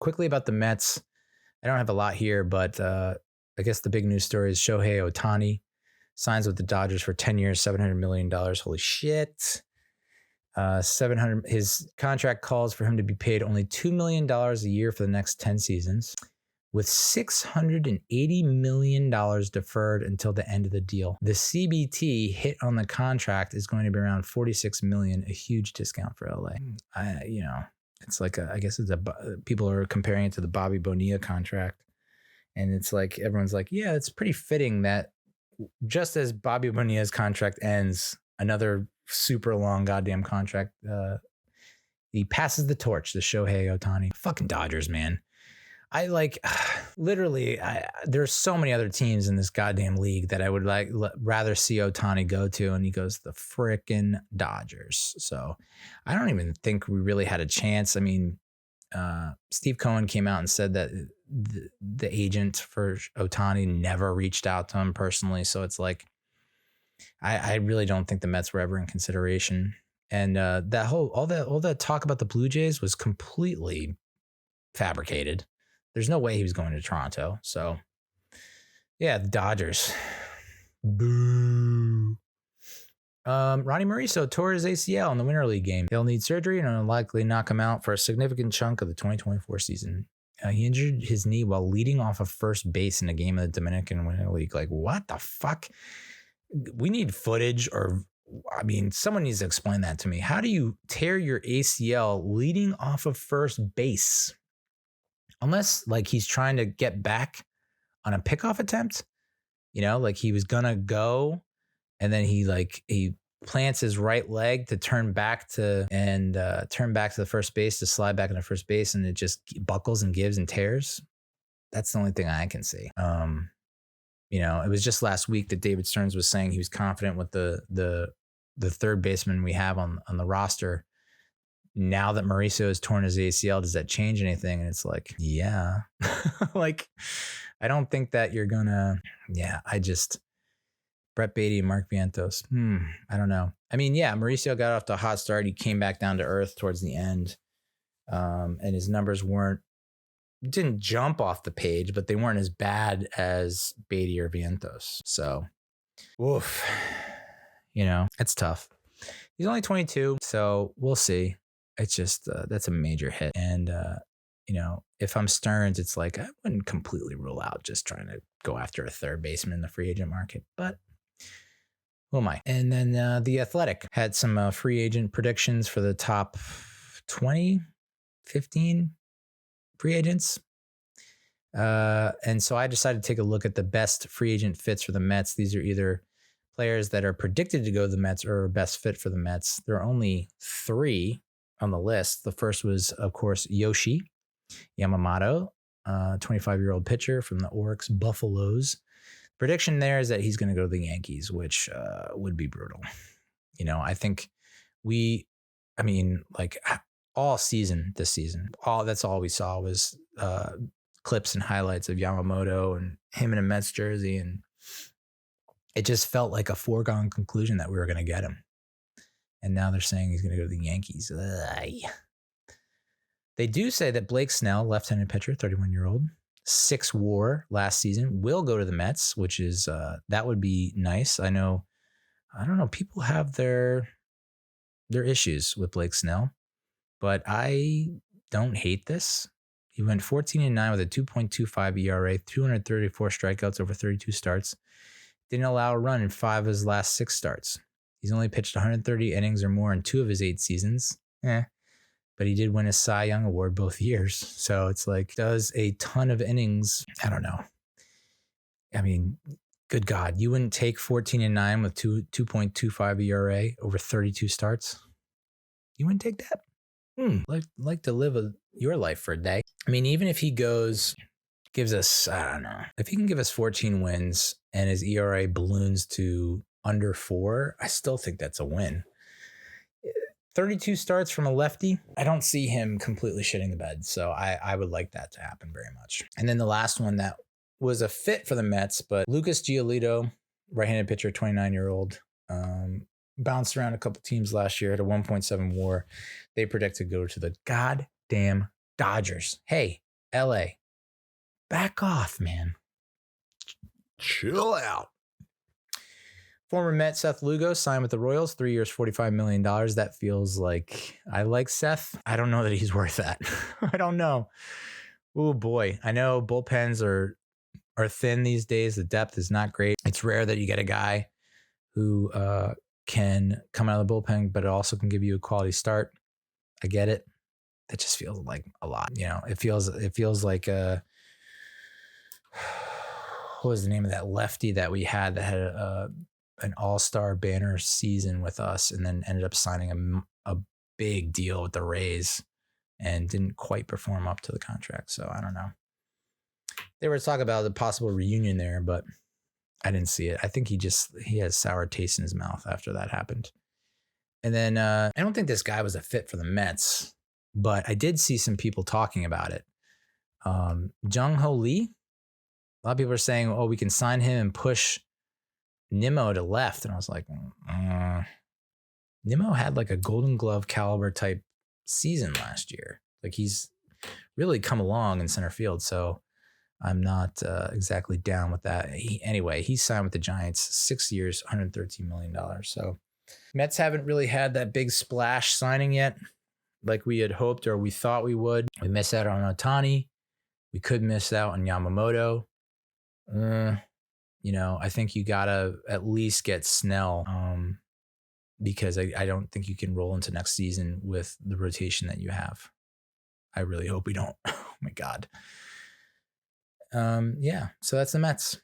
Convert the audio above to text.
quickly about the Mets. I don't have a lot here, but I guess the big news story is Shohei Ohtani signs with the Dodgers for 10 years, $700 million. Holy shit. 700. His contract calls for him to be paid only $2 million a year for the next 10 seasons, with $680 million deferred until the end of the deal. The CBT hit on the contract is going to be around $46 million, a huge discount for LA. It's like I guess people are comparing it to the Bobby Bonilla contract, and it's like everyone's like, yeah, it's pretty fitting that just as Bobby Bonilla's contract ends, another super long goddamn contract. He passes the torch to Shohei Ohtani. Fucking Dodgers, man. I like literally. There's so many other teams in this goddamn league that I would rather see Ohtani go to, and he goes to the frickin' Dodgers. So I don't even think we really had a chance. I mean, Steve Cohen came out and said that the agent for Ohtani never reached out to him personally. So it's like I really don't think the Mets were ever in consideration. And all that talk about the Blue Jays was completely fabricated. There's no way he was going to Toronto. So, yeah, the Dodgers. Boo. Ronny Mauricio tore his ACL in the Winter League game. He'll need surgery and will likely knock him out for a significant chunk of the 2024 season. He injured his knee while leading off of first base in a game of the Dominican Winter League. Like, what the fuck? We need footage someone needs to explain that to me. How do you tear your ACL leading off of first base? Unless like he's trying to get back on a pickoff attempt, like he was gonna go, and then he plants his right leg to turn back to the first base to slide back into first base, and it just buckles and gives and tears. That's the only thing I can see. It was just last week that David Stearns was saying he was confident with the third baseman we have on the roster. Now that Mauricio has torn his ACL, does that change anything? And it's like, yeah. Like, I don't think that you're gonna, Brett Beatty and Mark Vientos. I don't know. I mean, yeah, Mauricio got off to a hot start. He came back down to earth towards the end. And his numbers didn't jump off the page, but they weren't as bad as Beatty or Vientos. So, woof. It's tough. He's only 22, so we'll see. It's just that's a major hit. And, if I'm Stearns, it's like I wouldn't completely rule out just trying to go after a third baseman in the free agent market. But who am I? And then The Athletic had some free agent predictions for the top 20, 15 free agents. And so I decided to take a look at the best free agent fits for the Mets. These are either players that are predicted to go to the Mets or best fit for the Mets. There are only 3 on the list. The first was, of course, Yoshi Yamamoto, 25-year-old pitcher from the Oryx Buffaloes. Prediction there is that he's going to go to the Yankees, which would be brutal. I think all season this season, that's all we saw was clips and highlights of Yamamoto and him in a Mets jersey, and it just felt like a foregone conclusion that we were going to get him. And now they're saying he's going to go to the Yankees. Ugh. They do say that Blake Snell, left-handed pitcher, 31-year-old, 6 WAR last season, will go to the Mets, which is that would be nice. I don't know. People have their issues with Blake Snell, but I don't hate this. He went 14-9 with a 2.25 ERA, 234 strikeouts over 32 starts. Didn't allow a run in 5 of his last 6 starts. He's only pitched 130 innings or more in 2 of his 8 seasons. But he did win a Cy Young Award both years. So it's like, does a ton of innings. I don't know. I mean, good God, you wouldn't take 14-9 with 2.25 ERA over 32 starts? You wouldn't take that? Like to live your life for a day. I mean, even if he gives us, I don't know, if he can give us 14 wins and his ERA balloons to under 4, I still think that's a win. 32 starts from a lefty. I don't see him completely shitting the bed. So I would like that to happen very much. And then the last one that was a fit for the Mets, but Lucas Giolito, right-handed pitcher, 29-year-old, bounced around a couple teams last year at a 1.7 WAR. They predict to go to the goddamn Dodgers. Hey, LA, back off, man. Chill out. Former Met Seth Lugo signed with the Royals, 3 years, $45 million. That feels like, I like Seth. I don't know that he's worth that. I don't know. Oh boy. I know bullpens are thin these days. The depth is not great. It's rare that you get a guy who can come out of the bullpen, but it also can give you a quality start. I get it. That just feels like a lot. You know, it feels like what was the name of that lefty that we had that had an all-star banner season with us and then ended up signing a big deal with the Rays and didn't quite perform up to the contract. So I don't know. They were talking about the possible reunion there, but I didn't see it. I think he has sour taste in his mouth after that happened. And then I don't think this guy was a fit for the Mets, but I did see some people talking about it. Jung-Ho Lee. A lot of people are saying, oh, we can sign him and push Nimmo to left. And I was like, Nimmo had like a Golden Glove caliber type season last year. Like he's really come along in center field. So I'm not exactly down with that. Anyway, he signed with the Giants, 6 years, $113 million. So Mets haven't really had that big splash signing yet like we had hoped or we thought we would. We missed out on Ohtani. We could miss out on Yamamoto. You know, I think you got to at least get Snell because I don't think you can roll into next season with the rotation that you have. I really hope we don't. Oh, my God. Yeah, so that's the Mets.